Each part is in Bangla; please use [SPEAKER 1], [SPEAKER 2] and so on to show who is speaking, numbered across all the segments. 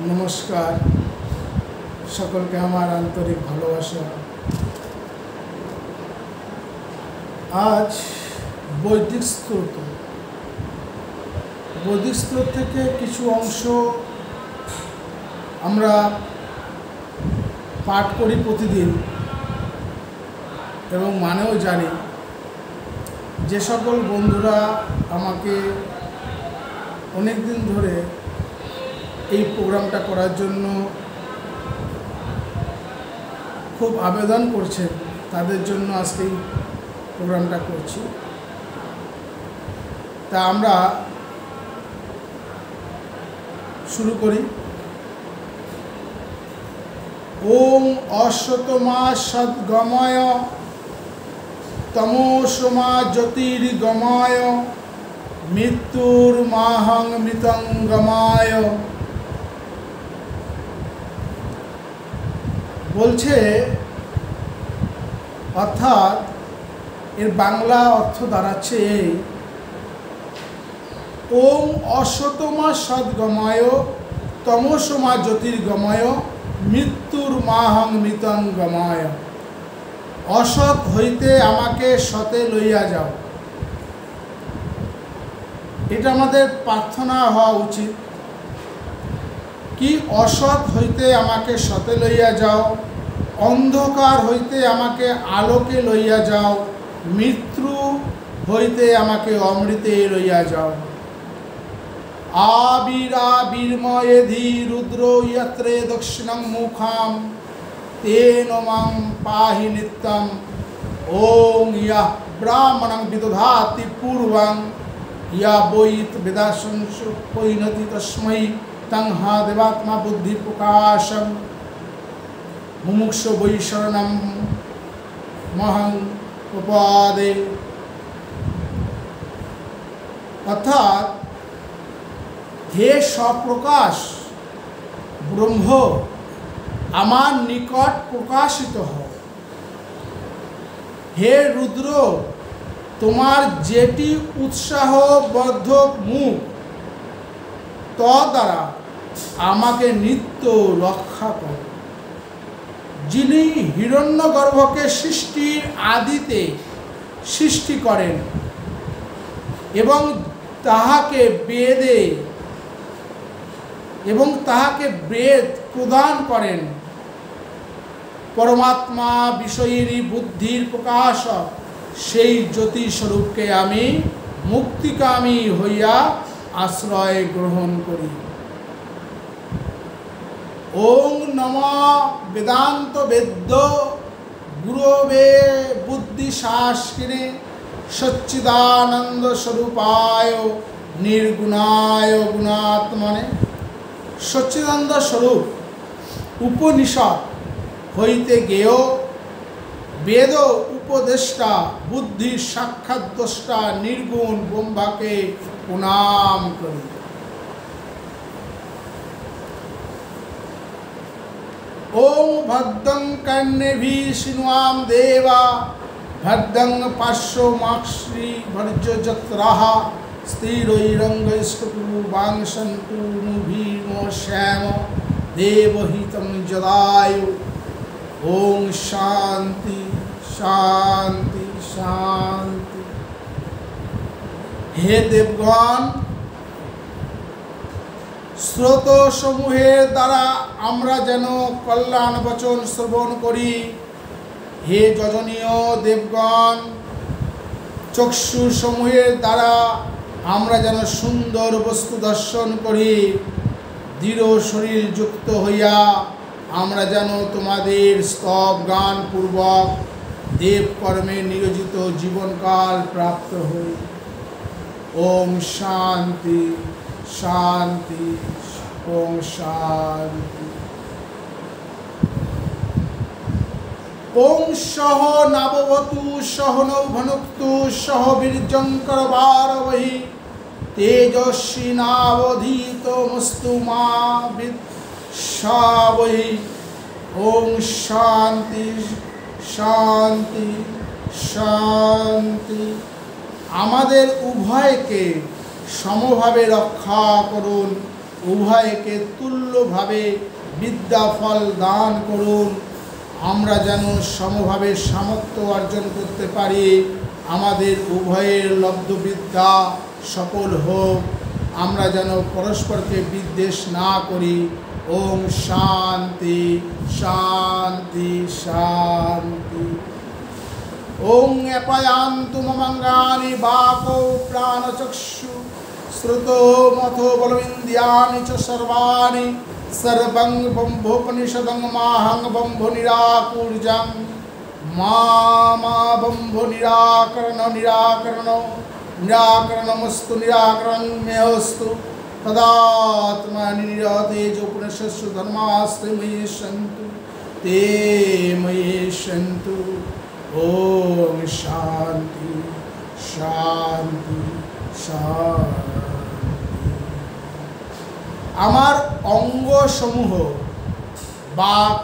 [SPEAKER 1] নমস্কার, সকলকে আমার আন্তরিক ভালোবাসা। আজ বৈদিক স্তোত্র থেকে কিছু অংশ আমরা পাঠ করি প্রতিদিন এবং মানেও জানি। যে সকল বন্ধুরা আমাকে অনেক দিন ধরে এই প্রোগ্রামটা করার জন্য খুব আবেদন করছেন, তাদের জন্য আজকে এই প্রোগ্রামটা করছি। তা আমরা শুরু করি। ওম অশ্বতমা সদ্গময় তমোসমা জ্যোতির্গময় মৃত্যুর মাহং মৃতঙ্গমায়। বলছে, অর্থাৎ এর বাংলা অর্থ দাঁড়াচ্ছে এই: ওম অশ্বতমা সদ্গময় তমোসমা জ্যোতির্গময় মৃত্যুর মাহং মৃতঙ্গমায়। অসৎ হইতে আমাকে সতে লইয়া যাও। এটা আমাদের প্রার্থনা হওয়া উচিত। কি অসৎ হইতে আমাকে সতে লইয়া যাও, অন্ধকার হইতে আমাকে আলোকে লইয়া যাও, মৃত্যু হইতে আমাকে অমৃতে লইয়া যাও। আবিরাবির্ময়েধি রুদ্র ইয়ত্রে দক্ষিণং মুখাম তেন মাং পাহি নিত্যম। ওং ইয়ঃ ব্রাহ্মণং বিদধাতি পূর্বং ইয়া বৈত বেদাসংসু পৈনতি তস্मै তং হা দেবাত্মা বুদ্ধি প্রকাশম মুমুক্ষ বৈশরণম মহং উপাদে। অর্থাৎ, হে স্বপ্রকাশ ব্রহ্ম, আমার নিকট প্রকাশিত হও। হে রুদ্র, তোমার যেটি উৎসাহবর্ধক মুখ, তদ্বারা আমাকে নিত্য রক্ষা করো। যিনি হিরণ্যগর্ভকে সৃষ্টির আদিতে সৃষ্টি করেন এবং তাহাকে বেদ প্রদান করেন, পরমাত্মা বিষয়েরই বুদ্ধির প্রকাশক, সেই জ্যোতিস্বরূপকে আমি মুক্তিকামী হইয়া আশ্রয় গ্রহণ করি। ওং নমঃ বেদান্ত বেদ্য গুরবে বুদ্ধিশাস্ত্রে সচ্চিদানন্দ স্বরূপায় নির্গুণায় গুণাত্মনে। সচ্চিদানন্দ স্বরূপ উপনিষদ হইতে গেয়, বেদ উপদেষ্টা, বুদ্ধি সাক্ষাৎ দ্রষ্টা নির্গুণ ব্রহ্মাকে প্রণাম করি। ওং ভদ্রং কর্ণেভিঃ শৃণুয়াম দেবা, ভদ্রং পার্শ্বমাক্ষি ভর্জযত্রাঃ, স্থিরৈরঙ্গৈস্তুবাংশন্তু মুভির্মো শ্যাম দেবহিতং যদায়ু। ওং শান্তি শান্তি শান্তি। হে দেবগণ, স্রোত সমূহের দ্বারা আমরা যেন কল্যাণ বচন শ্রবণ করি। হে যজনীয় দেবগণ, চক্ষু সমূহের দ্বারা আমরা যেন সুন্দর বস্তু দর্শন করি। দৃঢ় শরীর যুক্ত হইয়া আমরা যেন তোমাদের স্তব গান পূর্বক দেবকর্মে নিয়োজিত জীবনকাল প্রাপ্ত হই। ওম শান্তি শান্তি ওম শান্তি। ওং সহ নাববতু সহ নৌ ভনুক্তু সহ বীর্যঙ্কর বারবহি তেজস্বী নাবধীতমস্তু মা বিদ্যাবহি। ওং শান্তি শান্তি শান্তি। আমাদের উভয়কে সমভাবে রক্ষা করুন উভয়কে তুল্যভাবে বিদ্যা ফল দান করুন। আমরা যেন সমভাবে সামর্থ্য অর্জন করতে পারি। আমাদের উভয়ের লব্ধ বিদ্যা সফল হোক। আমরা যেন পরস্পরকে বিদ্বেষ না করি। ওম শান্তি শান্তি শান্তি। ওং অপায়ান্তু মমঙ্গানি বাকো প্রাণচক্ষু শ্রুতো মথো বলবিন্দ্রিয়াণি চ সর্বাণি সর্বং ব্রহ্মোপনিষদং মাহং ব্রহ্ম নিরাকুর্যং মা ব্রহ্ম নিরাকরণমস্তু নিরাকরণ মেস্তু তদাত্মানি নিরতেজ উপনিষৎসু ধর্মাস্তে ময়ি সন্তু ते मयि सन्तु। ओम शांति शांति शांति। আমার অঙ্গ সমূহ বাক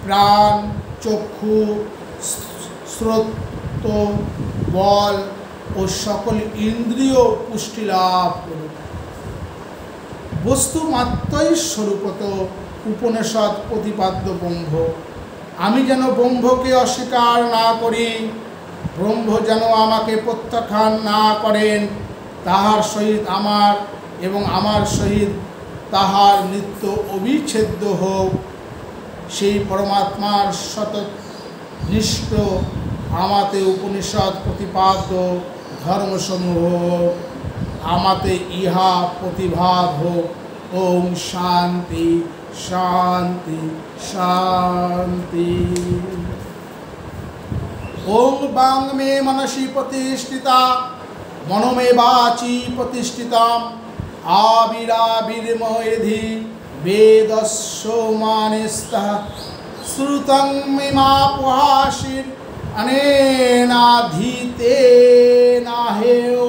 [SPEAKER 1] প্রাণ চক্ষু শ্রোত বল ও সকল ইন্দ্রিয় পুষ্টি লাভ করুক। বস্তু মাত্রই স্বরূপত উপনিষদ প্রতিপাদ্য ব্রহ্ম। আমি যেন ব্রহ্মকে অস্বীকার না করি, ব্রহ্ম যেন আমাকে প্রত্যাখ্যান না করেন। তাহার সহিত আমার এবং আমার সহিত তাহার নিত্য অবিচ্ছেদ্য হোক। সেই পরমাত্মার সতনিষ্ঠ আমাতে উপনিষদ প্রতিপাদ্য ধর্মসমূহ আমাতে ইহা প্রতিভাব হোক। ওম শান্তি শান্তি শান্তি। ওং বাং মে মনসি প্রতিষ্ঠিতা মনমে বাচি প্রতিষ্ঠিতাম আবিরাবির্ময়েধি বেদস্য মানেস্তঃ শ্রুতং মিমাপহাসির অনেনাধীতেনাহেও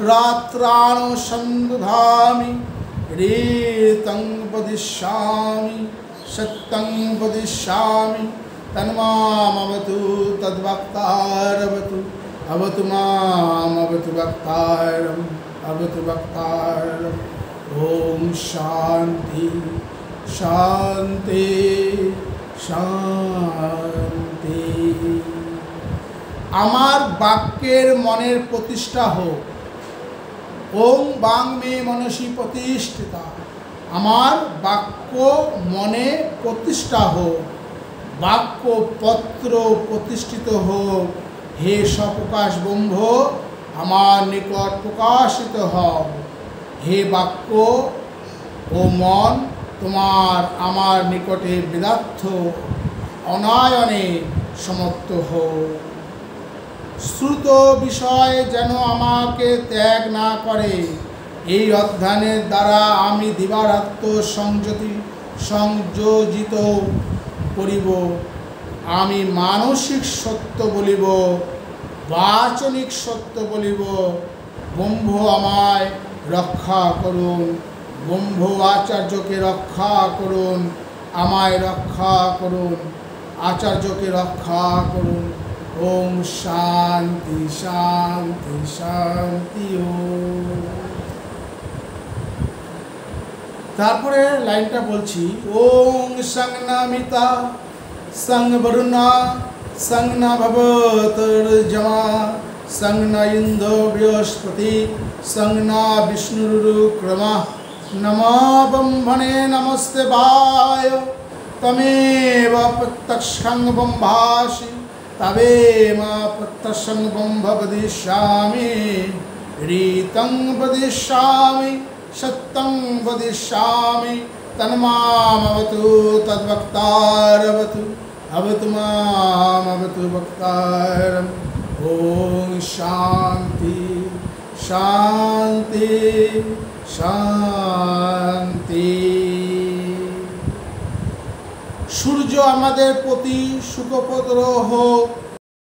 [SPEAKER 1] রাত্রানুসন্ধামি রেতং বদিষ্যামি সত্যং বদিষ্যামি তন্মামবতু তদ্ভক্তারবতু अवतु माम अवतु वक्तारम अवतु वक्तारम। ओम शांति शांति शांति। আমার বাক্যের মনের প্রতিষ্ঠা হোক। ওং বাং মে মনসি প্রতিষ্ঠিতা। আমার বাক্য মনে প্রতিষ্ঠা হোক। বাক্য পত্র প্রতিষ্ঠিত হোক। হে সপ্রকাশ ব্রহ্ম আমার নিকট প্রকাশিত হও। হে বাক্য ও মন তোমার আমার নিকটে বিদার্থ অনায়নে সমর্থ হও। শ্রুত বিষয় যেন আমাকে ত্যাগ না করে। এই অধ্যয়নের দ্বারা আমি দিবারাত্র সংযোজিত করিব। আমি মানসিক সত্য বলিব, বাচনিক সত্য বলিব। ব্রহ্ম আমায় রক্ষা করুন। ব্রহ্ম আচার্যকে রক্ষা করুন। আমায় রক্ষা করুন। আচার্যকে রক্ষা করুন। ওম শান্তি শান্তি শান্তি। ওম। তারপরে লাইনটা বলছি। ওং সংনামিতা संगवरुणा संगना भवतर्जमा संगना इंद्र बृहस्पति संगना विष्णुरुक्रमा नमो ब्रह्मणे नमस्ते वाय तमेव प्रत्यक्षं ब्रह्मासि तवेम प्रत्यक्षं ब्रह्म वदिष्यामि रीतं वदिष्यामि सत्यं वदिष्यामि तन्मामवतु तद्वक्तारवतु अवतु मामवतु वक्तारम्। ओम शांति शांति शांति। সূর্য আমাদের প্রতি সুখপ্রদ হোক।